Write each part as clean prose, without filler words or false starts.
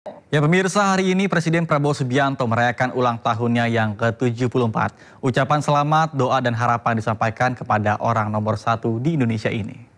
Ya pemirsa, hari ini Presiden Prabowo Subianto merayakan ulang tahunnya yang ke-74. Ucapan selamat, doa dan harapan disampaikan kepada orang nomor 1 di Indonesia ini.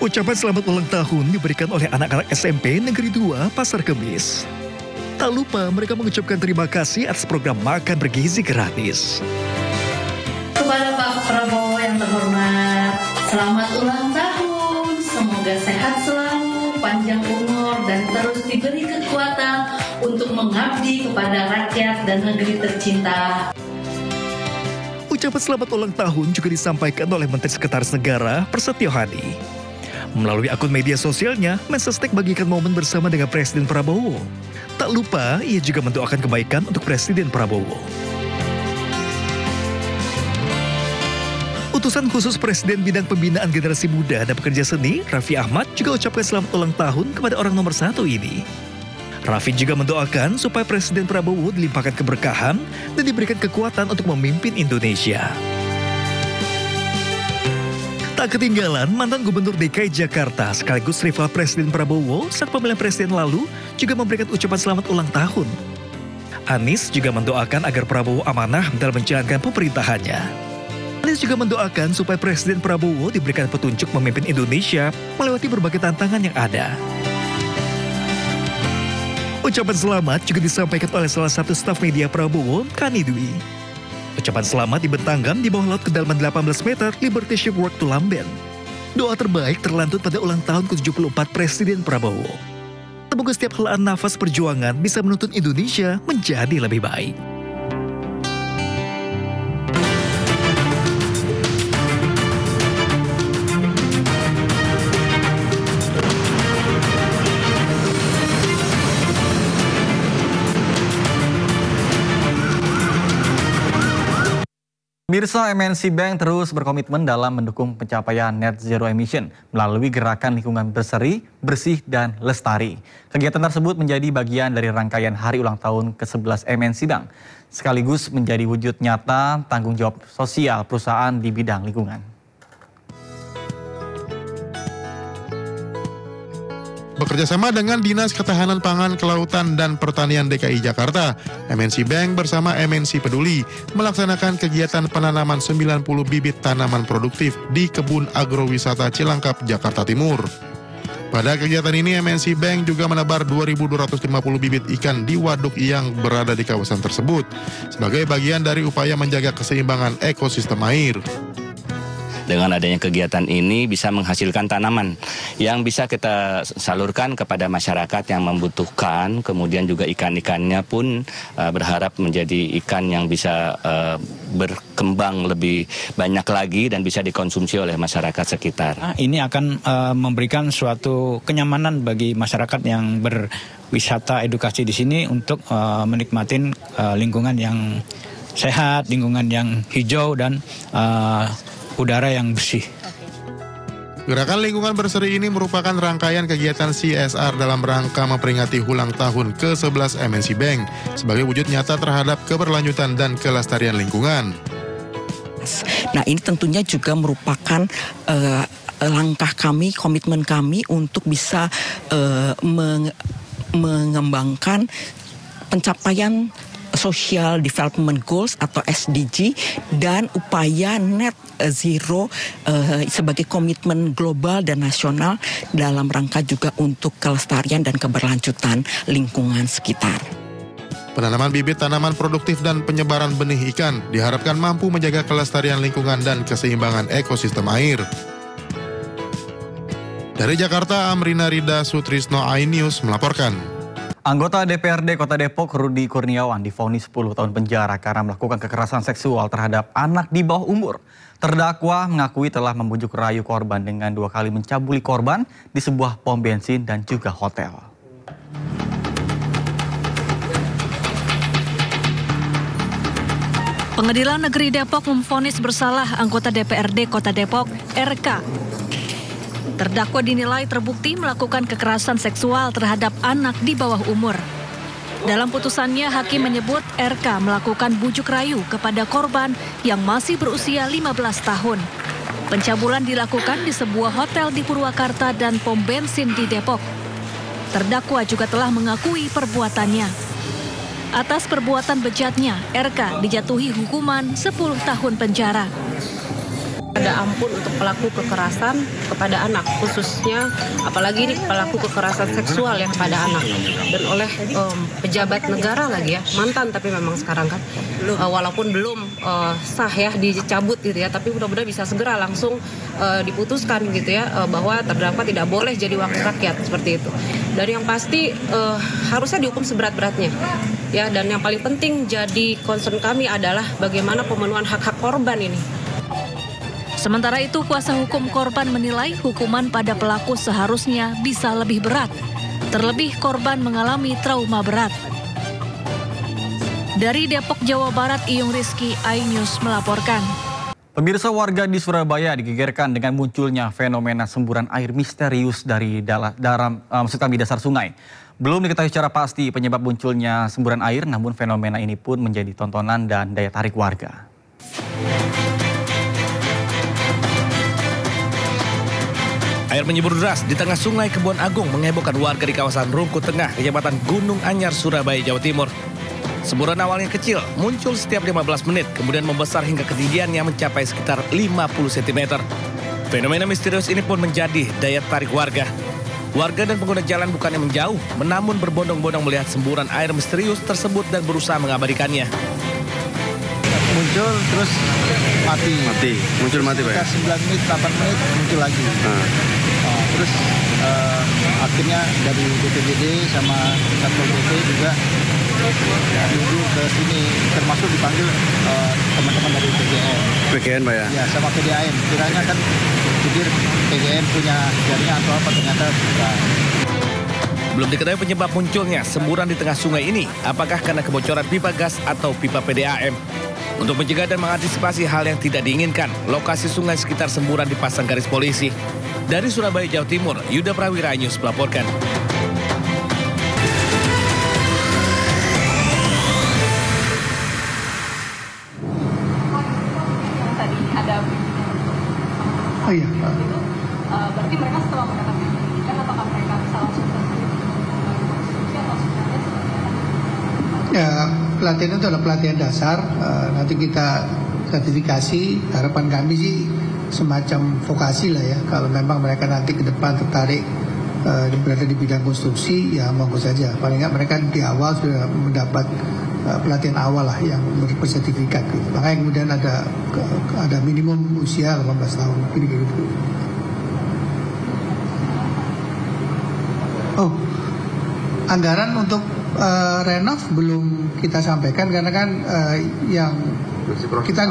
Ucapan selamat ulang tahun diberikan oleh anak-anak SMP Negeri 2 Pasar Kemis. Tak lupa mereka mengucapkan terima kasih atas program makan bergizi gratis. Kepada Pak Prabowo yang terhormat, selamat ulang tahun. Semoga sehat selalu, panjang umur, dan terus diberi kekuatan untuk mengabdi kepada rakyat dan negeri tercinta. Ucapan selamat ulang tahun juga disampaikan oleh Menteri Sekretaris Negara Prasetyo Hadi. Melalui akun media sosialnya, Mensesnek bagikan momen bersama dengan Presiden Prabowo. Tak lupa, ia juga mendoakan kebaikan untuk Presiden Prabowo. Utusan khusus Presiden Bidang Pembinaan Generasi Muda dan Pekerja Seni, Raffi Ahmad, juga ucapkan selamat ulang tahun kepada orang nomor 1 ini. Raffi juga mendoakan supaya Presiden Prabowo dilimpahkan keberkahan dan diberikan kekuatan untuk memimpin Indonesia. Tak ketinggalan, mantan Gubernur DKI Jakarta sekaligus rival Presiden Prabowo saat pemilihan presiden lalu juga memberikan ucapan selamat ulang tahun. Anies juga mendoakan agar Prabowo amanah dalam menjalankan pemerintahannya. Anies juga mendoakan supaya Presiden Prabowo diberikan petunjuk memimpin Indonesia melewati berbagai tantangan yang ada. Ucapan selamat juga disampaikan oleh salah satu staf media Prabowo, Kani Dwi. Ucapan selamat dibentangkan di bawah laut kedalaman 18 meter Liberty Ship Work to Lamben. Doa terbaik terlantun pada ulang tahun ke-74 Presiden Prabowo. Semoga setiap helaan nafas perjuangan bisa menuntun Indonesia menjadi lebih baik. Pemirsa, MNC Bank terus berkomitmen dalam mendukung pencapaian net zero emission melalui gerakan lingkungan berseri, bersih, dan lestari. Kegiatan tersebut menjadi bagian dari rangkaian hari ulang tahun ke-11 MNC Bank, sekaligus menjadi wujud nyata tanggung jawab sosial perusahaan di bidang lingkungan. Bekerjasama dengan Dinas Ketahanan Pangan, Kelautan, dan Pertanian DKI Jakarta, MNC Bank bersama MNC Peduli melaksanakan kegiatan penanaman 90 bibit tanaman produktif di Kebun Agrowisata Cilangkap, Jakarta Timur. Pada kegiatan ini, MNC Bank juga menebar 2.250 bibit ikan di waduk yang berada di kawasan tersebut, sebagai bagian dari upaya menjaga keseimbangan ekosistem air. Dengan adanya kegiatan ini bisa menghasilkan tanaman yang bisa kita salurkan kepada masyarakat yang membutuhkan. Kemudian juga ikan-ikannya pun berharap menjadi ikan yang bisa berkembang lebih banyak lagi dan bisa dikonsumsi oleh masyarakat sekitar. Ini akan memberikan suatu kenyamanan bagi masyarakat yang berwisata edukasi di sini untuk menikmati lingkungan yang sehat, lingkungan yang hijau, dan udara yang bersih. Gerakan lingkungan berseri ini merupakan rangkaian kegiatan CSR dalam rangka memperingati ulang tahun ke-11 MNC Bank sebagai wujud nyata terhadap keberlanjutan dan kelestarian lingkungan. Nah, ini tentunya juga merupakan langkah kami, komitmen kami untuk bisa mengembangkan pencapaian Social Development Goals atau SDG dan upaya net zero sebagai komitmen global dan nasional dalam rangka juga untuk kelestarian dan keberlanjutan lingkungan sekitar. Penanaman bibit tanaman produktif dan penyebaran benih ikan diharapkan mampu menjaga kelestarian lingkungan dan keseimbangan ekosistem air. Dari Jakarta, Amrina Rida Sutrisno, iNews melaporkan. Anggota DPRD Kota Depok Rudi Kurniawan divonis 10 tahun penjara karena melakukan kekerasan seksual terhadap anak di bawah umur. Terdakwa mengakui telah membujuk rayu korban dengan 2 kali mencabuli korban di sebuah pom bensin dan juga hotel. Pengadilan Negeri Depok memvonis bersalah anggota DPRD Kota Depok, RK. Terdakwa dinilai terbukti melakukan kekerasan seksual terhadap anak di bawah umur. Dalam putusannya, hakim menyebut RK melakukan bujuk rayu kepada korban yang masih berusia 15 tahun. Pencabulan dilakukan di sebuah hotel di Purwakarta dan pom bensin di Depok. Terdakwa juga telah mengakui perbuatannya. Atas perbuatan bejatnya, RK dijatuhi hukuman 10 tahun penjara. Ada ampun untuk pelaku kekerasan kepada anak, khususnya apalagi ini pelaku kekerasan seksual ya kepada anak, dan oleh pejabat negara lagi ya, mantan tapi memang sekarang kan walaupun belum sah ya dicabut gitu ya, tapi mudah-mudahan bisa segera langsung diputuskan gitu ya, bahwa terdakwa tidak boleh jadi wakil rakyat seperti itu. Dan yang pasti harusnya dihukum seberat-beratnya ya, dan yang paling penting jadi concern kami adalah bagaimana pemenuhan hak-hak korban ini. Sementara itu, kuasa hukum korban menilai hukuman pada pelaku seharusnya bisa lebih berat. Terlebih korban mengalami trauma berat. Dari Depok, Jawa Barat, Iyung Rizky, iNews melaporkan. Pemirsa, warga di Surabaya digegerkan dengan munculnya fenomena semburan air misterius dari dasar sungai. Belum diketahui secara pasti penyebab munculnya semburan air, namun fenomena ini pun menjadi tontonan dan daya tarik warga. Air menyembur deras di tengah Sungai Kebon Agung menghebohkan warga di kawasan Rungkut Tengah, Kecamatan Gunung Anyar, Surabaya, Jawa Timur. Semburan awalnya kecil, muncul setiap 15 menit, kemudian membesar hingga ketinggiannya mencapai sekitar 50 cm. Fenomena misterius ini pun menjadi daya tarik warga. Warga dan pengguna jalan bukannya menjauh, namun berbondong-bondong melihat semburan air misterius tersebut dan berusaha mengabadikannya. Muncul terus mati. Muncul mati Pak ya? 9 menit, 8 menit muncul lagi. Terus akhirnya dari BPBD sama Satpol PP juga menuju ke sini, termasuk dipanggil teman-teman dari PGN. PGN Pak ya? Ya, sama PDAM. Kiranya kan pikir PGN punya jaringan atau apa, ternyata bukan. Belum diketahui penyebab munculnya semburan di tengah sungai ini, apakah karena kebocoran pipa gas atau pipa PDAM. Untuk mencegah dan mengantisipasi hal yang tidak diinginkan, lokasi sungai sekitar semburan dipasang garis polisi. Dari Surabaya, Jawa Timur, Yuda Prawira, iNews melaporkan. Tadi ada oh iya. Berarti mereka setelah mendapatkan pendidikan, apakah mereka bisa langsung ya, pelatihan itu adalah pelatihan dasar, nanti kita sertifikasi. Harapan kami sih semacam vokasi lah ya, kalau memang mereka nanti ke depan tertarik berada di bidang konstruksi, ya monggo saja. Paling nggak mereka di awal sudah mendapat pelatihan awal lah yang bersertifikat gitu. Makanya kemudian ada minimum usia 18 tahun gitu. Oh, anggaran untuk renov belum kita sampaikan karena kan yang kita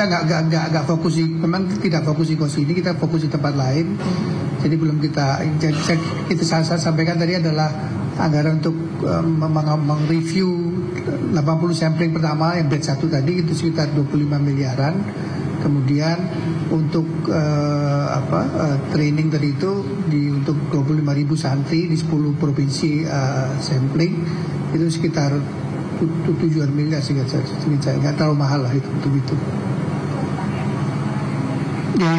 nggak fokus di, memang tidak fokus di kos ini, kita fokus di tempat lain. Jadi belum kita saya sampaikan tadi adalah anggaran untuk mereview 80 sampling pertama yang batch 1 tadi itu sekitar 25 miliaran. Kemudian untuk training tadi itu untuk 25.000 santri di 10 provinsi sampling itu sekitar 7 miliar sih, nggak terlalu mahal lah itu untuk itu. Ya,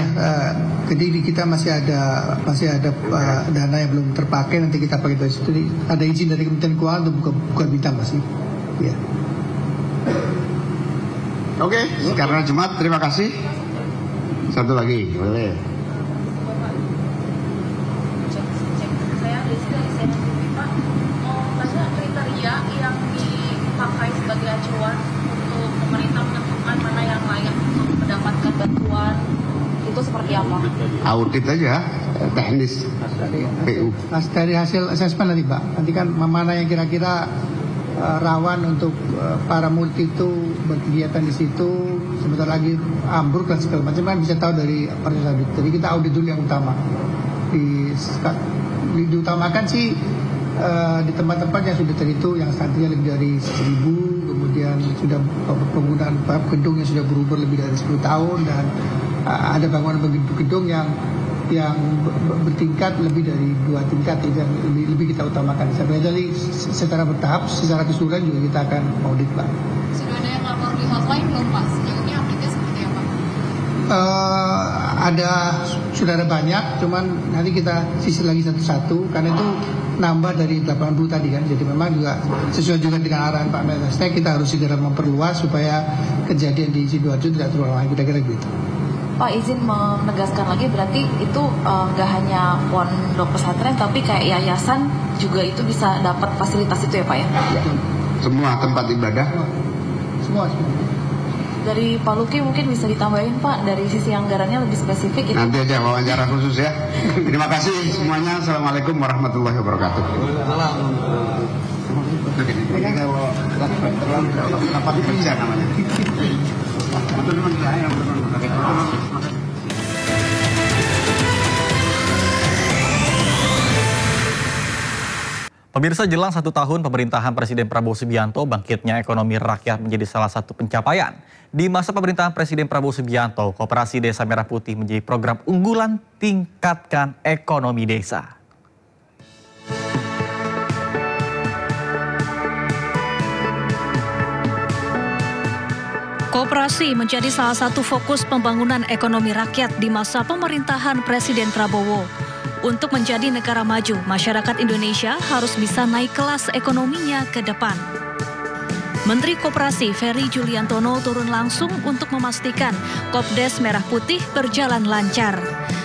jadi kita masih ada dana yang belum terpakai, nanti kita pakai dari situ. Ada izin dari Kementerian Keuangan untuk buka bidang masih. Ya. Oke, karena Jumat, terima kasih. Satu lagi, boleh. Saya di sini Pak, maksudnya kriteria yang dipakai sebagai acuan untuk pemerintah menentukan mana yang layak untuk mendapatkan bantuan itu seperti apa? Audit aja, teknis PU. Dari hasil asesmen nanti Pak, nanti kan mana yang kira-kira rawan untuk para multi itu berkegiatan di situ, sebentar lagi ambruk dan segala macam, kan bisa tahu dari proses audit. Jadi kita audit dulu yang utama. Diutamakan sih di tempat-tempat yang sudah terhitung, yang santrinya lebih dari 1.000, kemudian kemudian sudah penggunaan gedung yang sudah berumur lebih dari 10 tahun, dan ada bangunan gedung yang bertingkat lebih dari 2 tingkat, yang lebih kita utamakan. Jadi secara bertahap, secara keseluruhan juga kita akan audit, Pak. Sudah ada yang lapor di hotline belum, Pak? Sejauh ini update-nya seperti apa? Sudah ada banyak, cuman nanti kita sisir lagi satu-satu, karena itu nambah dari 80 tadi kan. Jadi memang juga sesuai juga dengan arahan Pak Mensesnek, kita harus segera memperluas supaya kejadian di Sidoarjo tidak terulang lagi, kira-kira gitu. Pak, izin menegaskan lagi, berarti itu nggak hanya pondok pesantren, tapi kayak yayasan juga itu bisa dapat fasilitas itu ya Pak ya? Ya. Semua tempat ibadah. Semua. Dari Pak Luki mungkin bisa ditambahin Pak, dari sisi anggarannya lebih spesifik. Itu. Nanti aja wawancara khusus ya. Terima kasih semuanya. Assalamualaikum warahmatullahi wabarakatuh. Ini kalau rapat kerja namanya. Pemirsa, jelang 1 tahun pemerintahan Presiden Prabowo Subianto, bangkitnya ekonomi rakyat menjadi salah satu pencapaian. Di masa pemerintahan Presiden Prabowo Subianto, Koperasi Desa Merah Putih menjadi program unggulan tingkatkan ekonomi desa. Koperasi menjadi salah satu fokus pembangunan ekonomi rakyat di masa pemerintahan Presiden Prabowo. Untuk menjadi negara maju, masyarakat Indonesia harus bisa naik kelas ekonominya ke depan. Menteri Koperasi Ferry Juliantono turun langsung untuk memastikan Kopdes Merah Putih berjalan lancar.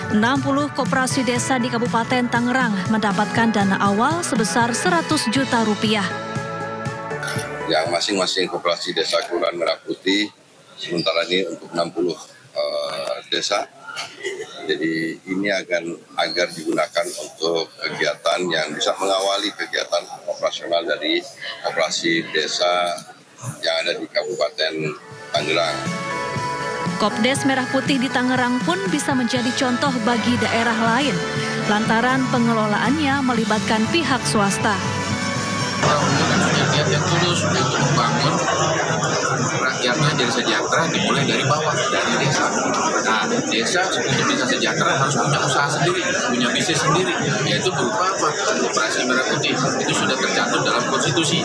60 koperasi desa di Kabupaten Tangerang mendapatkan dana awal sebesar 100 juta rupiah. Yang masing-masing koperasi desa Kelurahan Merah Putih sementara ini untuk 60 desa. Jadi ini agar digunakan untuk kegiatan yang bisa mengawali kegiatan operasional dari koperasi desa yang ada di Kabupaten Tangerang. Kopdes Merah Putih di Tangerang pun bisa menjadi contoh bagi daerah lain, lantaran pengelolaannya melibatkan pihak swasta. Niat yang tulus untuk membangun rakyatnya jadi sejahtera dimulai dari bawah, dari desa. Nah, desa untuk bisa sejahtera harus punya usaha sendiri, punya bisnis sendiri, yaitu berupa apa? Koperasi Merah Putih. Itu sudah tercantum dalam konstitusi.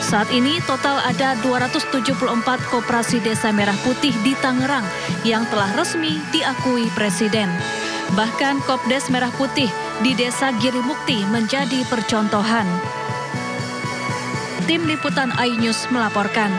Saat ini total ada 274 koperasi desa Merah Putih di Tangerang yang telah resmi diakui Presiden. Bahkan Kopdes Merah Putih di Desa Girimukti menjadi percontohan. Tim Liputan iNews melaporkan.